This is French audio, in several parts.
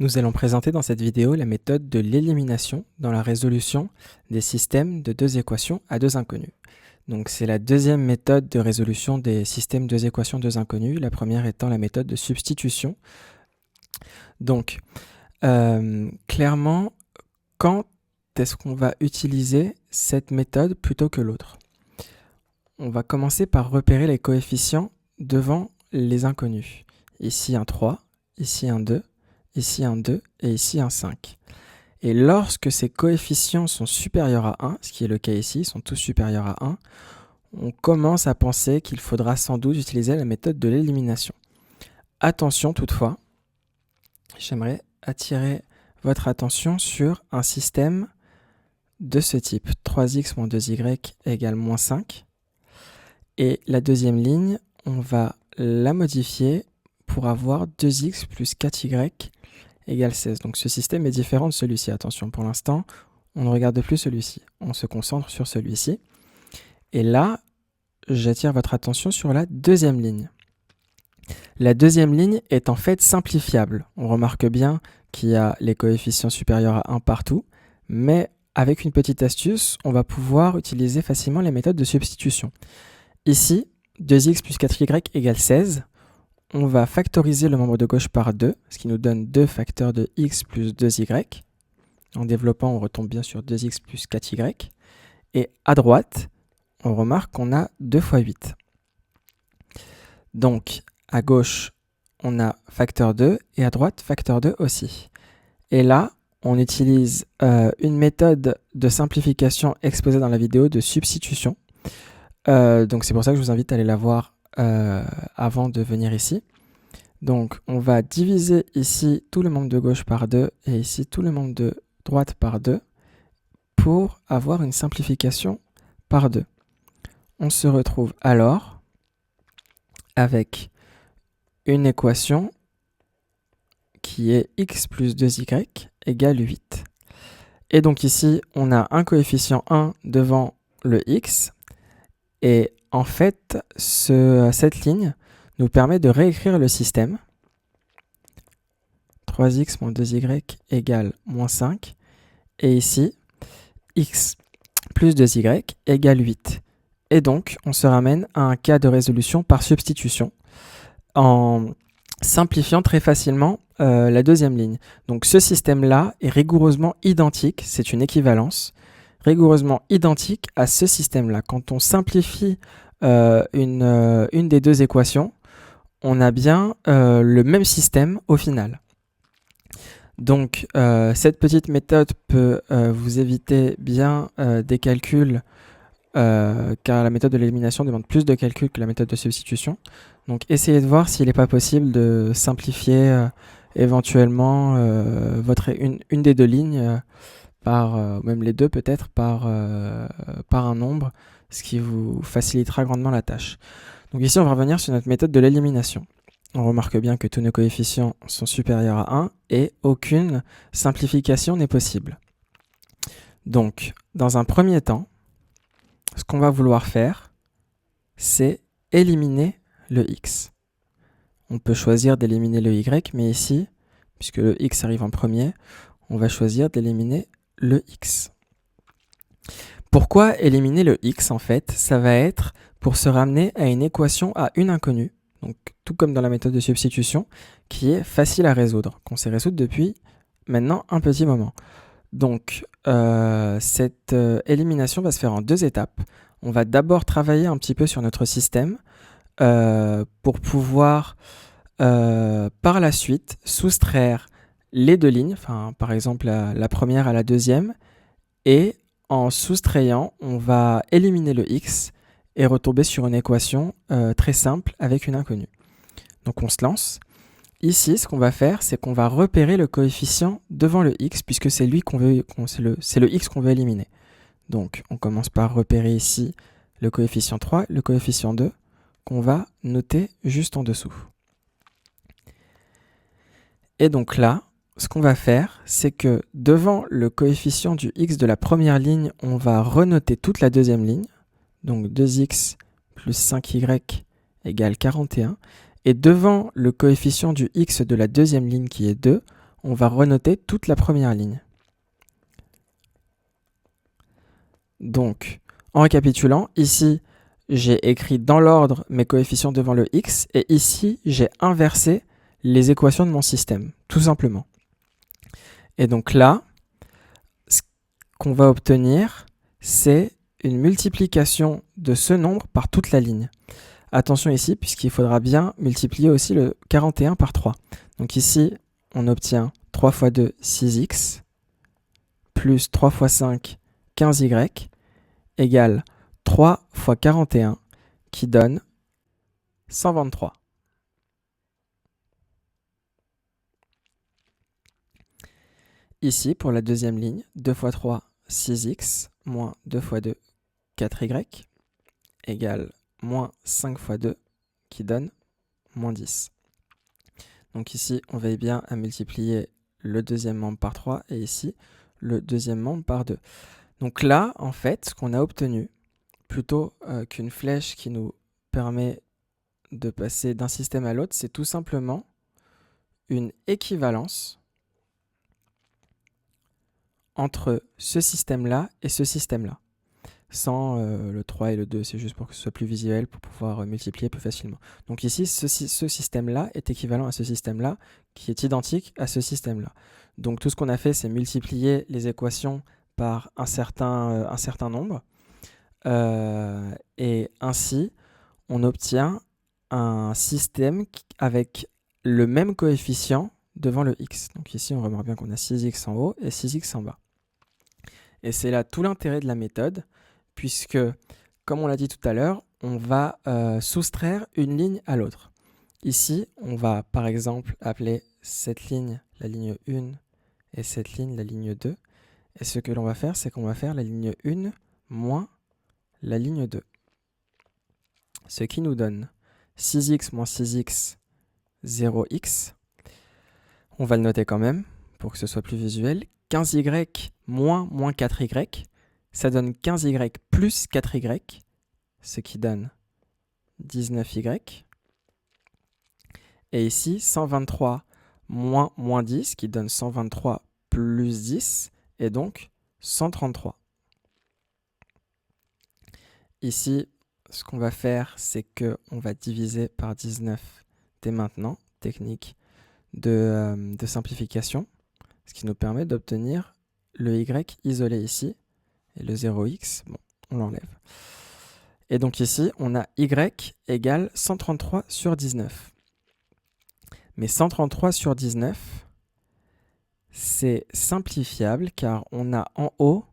Nous allons présenter dans cette vidéo la méthode de l'élimination dans la résolution des systèmes de deux équations à deux inconnus. Donc c'est la deuxième méthode de résolution des systèmes de deux équations deux inconnus, la première étant la méthode de substitution. Donc clairement, quand est-ce qu'on va utiliser cette méthode plutôt que l'autre? On va commencer par repérer les coefficients devant les inconnus. Ici un 3, ici un 2, ici un 2 et ici un 5. Et lorsque ces coefficients sont supérieurs à 1, ce qui est le cas ici, ils sont tous supérieurs à 1, on commence à penser qu'il faudra sans doute utiliser la méthode de l'élimination. Attention toutefois, j'aimerais attirer votre attention sur un système de ce type. 3x moins 2y égale moins 5. Et la deuxième ligne, on va la modifier pour avoir 2x plus 4y égale 16. Donc ce système est différent de celui-ci. Attention, pour l'instant, on ne regarde plus celui-ci. On se concentre sur celui-ci. Et là, j'attire votre attention sur la deuxième ligne. La deuxième ligne est en fait simplifiable. On remarque bien qu'il y a les coefficients supérieurs à 1 partout, mais avec une petite astuce, on va pouvoir utiliser facilement les méthodes de substitution. Ici, 2x plus 4y égale 16. On va factoriser le membre de gauche par 2, ce qui nous donne 2 facteurs de x plus 2y. En développant, on retombe bien sur 2x plus 4y. Et à droite, on remarque qu'on a 2 fois 8. Donc, à gauche, on a facteur 2 et à droite, facteur 2 aussi. Et là, on utilise une méthode de simplification exposée dans la vidéo de substitution. Donc, c'est pour ça que je vous invite à aller la voir avant de venir ici. Donc, on va diviser ici tout le membre de gauche par 2 et ici tout le membre de droite par 2 pour avoir une simplification par 2. On se retrouve alors avec une équation qui est x plus 2y égale 8. Et donc ici, on a un coefficient 1 devant le x. Et en fait, cette ligne nous permet de réécrire le système. 3x moins 2y égale moins 5. Et ici, x plus 2y égale 8. Et donc, on se ramène à un cas de résolution par substitution en simplifiant très facilement la deuxième ligne. Donc ce système-là est rigoureusement identique, c'est une équivalence, rigoureusement identique à ce système-là. Quand on simplifie une des deux équations, on a bien le même système au final. Donc cette petite méthode peut vous éviter bien des calculs car la méthode de l'élimination demande plus de calculs que la méthode de substitution. Donc essayez de voir s'il n'est pas possible de simplifier éventuellement une des deux lignes par, même les deux peut-être, par un nombre, ce qui vous facilitera grandement la tâche. Donc ici on va revenir sur notre méthode de l'élimination. On remarque bien que tous nos coefficients sont supérieurs à 1 et aucune simplification n'est possible. Donc dans un premier temps, ce qu'on va vouloir faire, c'est éliminer le x. On peut choisir d'éliminer le y, mais ici, puisque le x arrive en premier, on va choisir d'éliminer le x. Pourquoi éliminer le x en fait? Ça va être pour se ramener à une équation à une inconnue, donc tout comme dans la méthode de substitution, qui est facile à résoudre, qu'on sait résoudre depuis maintenant un petit moment. Donc, cette élimination va se faire en deux étapes. On va d'abord travailler un petit peu sur notre système pour pouvoir, par la suite, soustraire les deux lignes, par exemple la première à la deuxième, et en soustrayant, on va éliminer le x et retomber sur une équation très simple avec une inconnue. Donc, on se lance. Ici, ce qu'on va faire, c'est qu'on va repérer le coefficient devant le x, puisque c'est le x qu'on veut éliminer. Donc, on commence par repérer ici le coefficient 3, le coefficient 2, qu'on va noter juste en dessous. Et donc là, ce qu'on va faire, c'est que devant le coefficient du x de la première ligne, on va renoter toute la deuxième ligne. Donc 2x plus 5y égale 41. Et devant le coefficient du x de la deuxième ligne qui est 2, on va renoter toute la première ligne. Donc, en récapitulant, ici, j'ai écrit dans l'ordre mes coefficients devant le x, et ici, j'ai inversé les équations de mon système, tout simplement. Et donc là, ce qu'on va obtenir, c'est une multiplication de ce nombre par toute la ligne. Attention ici, puisqu'il faudra bien multiplier aussi le 41 par 3. Donc ici, on obtient 3 fois 2, 6x, plus 3 fois 5, 15y, égale 3 fois 41, qui donne 123. Ici, pour la deuxième ligne, 2 fois 3, 6x, moins 2 fois 2, 4y, égale moins 5 fois 2, qui donne moins 10. Donc ici, on veille bien à multiplier le deuxième membre par 3, et ici, le deuxième membre par 2. Donc là, en fait, ce qu'on a obtenu, plutôt qu'une flèche qui nous permet de passer d'un système à l'autre, c'est tout simplement une équivalence entre ce système-là et ce système-là. Sans le 3 et le 2, c'est juste pour que ce soit plus visuel, pour pouvoir multiplier plus facilement. Donc ici, ce système-là est équivalent à ce système-là, qui est identique à ce système-là. Donc tout ce qu'on a fait, c'est multiplier les équations par un certain nombre. Et ainsi, on obtient un système avec le même coefficient devant le x. Donc ici, on remarque bien qu'on a 6x en haut et 6x en bas. Et c'est là tout l'intérêt de la méthode, puisque, comme on l'a dit tout à l'heure, on va soustraire une ligne à l'autre. Ici, on va par exemple appeler cette ligne la ligne 1 et cette ligne la ligne 2. Et ce que l'on va faire, c'est qu'on va faire la ligne 1 moins la ligne 2. Ce qui nous donne 6x moins 6x, 0x. On va le noter quand même, pour que ce soit plus visuel. 15y moins 4y, ça donne 15y plus 4y, ce qui donne 19y. Et ici, 123 moins 10, qui donne 123 plus 10, et donc 133. Ici, ce qu'on va faire, c'est qu'on va diviser par 19 dès maintenant, technique de simplification, ce qui nous permet d'obtenir le y isolé ici, et le 0x, bon, on l'enlève. Et donc ici, on a y égale 133 sur 19. Mais 133 sur 19, c'est simplifiable car on a en haut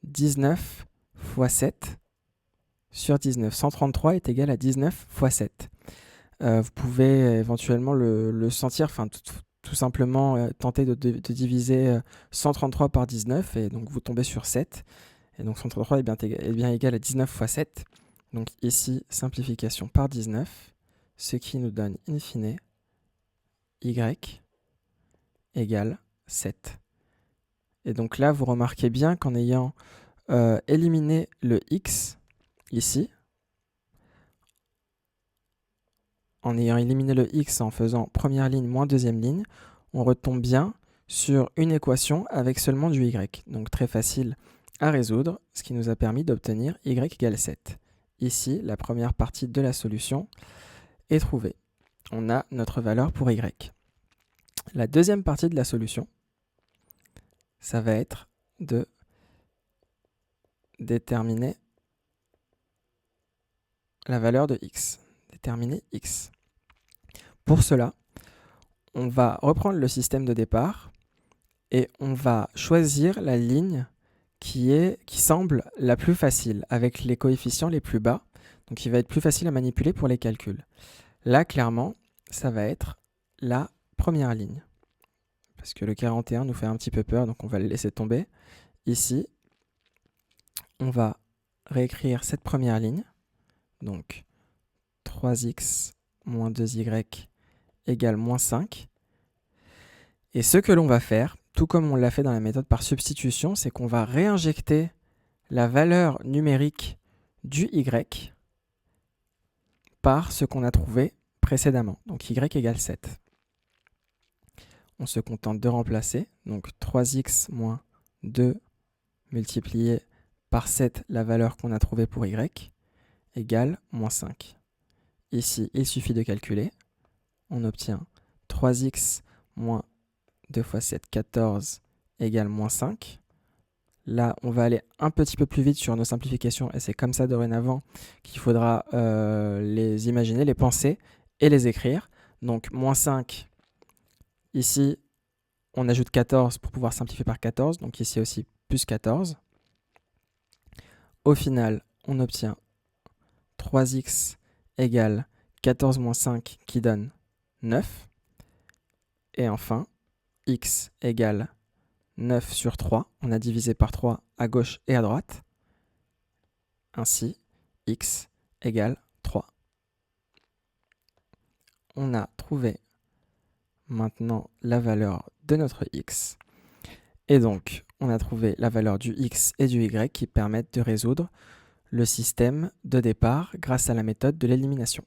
19 fois 7 sur 19. 133 est égal à 19 fois 7. Vous pouvez éventuellement le sentir, enfin tout simplement tenter de diviser 133 par 19 et donc vous tombez sur 7. Et donc 133 est bien égal à 19 fois 7. Donc ici, simplification par 19, ce qui nous donne in fine y égale 7. Et donc là, vous remarquez bien qu'en ayant éliminé le x ici, en ayant éliminé le x en faisant première ligne moins deuxième ligne, on retombe bien sur une équation avec seulement du y. Donc très facile à résoudre, ce qui nous a permis d'obtenir y égale 7. Ici, la première partie de la solution est trouvée. On a notre valeur pour y. La deuxième partie de la solution, ça va être de déterminer la valeur de x. Déterminer x. Pour cela, on va reprendre le système de départ et on va choisir la ligne qui semble la plus facile, avec les coefficients les plus bas, donc il va être plus facile à manipuler pour les calculs. Là, clairement, ça va être la première ligne, parce que le 41 nous fait un petit peu peur, donc on va le laisser tomber. Ici, on va réécrire cette première ligne, donc 3x moins 2y égale moins 5. Et ce que l'on va faire, tout comme on l'a fait dans la méthode par substitution, c'est qu'on va réinjecter la valeur numérique du y par ce qu'on a trouvé précédemment. Donc y égale 7. on se contente de remplacer. Donc 3x moins 2 multiplié par 7, la valeur qu'on a trouvée pour y, égale moins 5. Ici, il suffit de calculer. On obtient 3x moins 2 fois 7, 14, égale moins 5. Là, on va aller un petit peu plus vite sur nos simplifications et c'est comme ça dorénavant qu'il faudra les imaginer, les penser et les écrire. Donc, moins 5, ici, on ajoute 14 pour pouvoir simplifier par 14. Donc ici aussi, plus 14. Au final, on obtient 3x égale 14 moins 5 qui donne 9. Et enfin, x égale 9 sur 3. On a divisé par 3 à gauche et à droite. Ainsi, x égale 3. On a trouvé maintenant la valeur de notre x. Et donc, on a trouvé la valeur du x et du y qui permettent de résoudre le système de départ grâce à la méthode de l'élimination.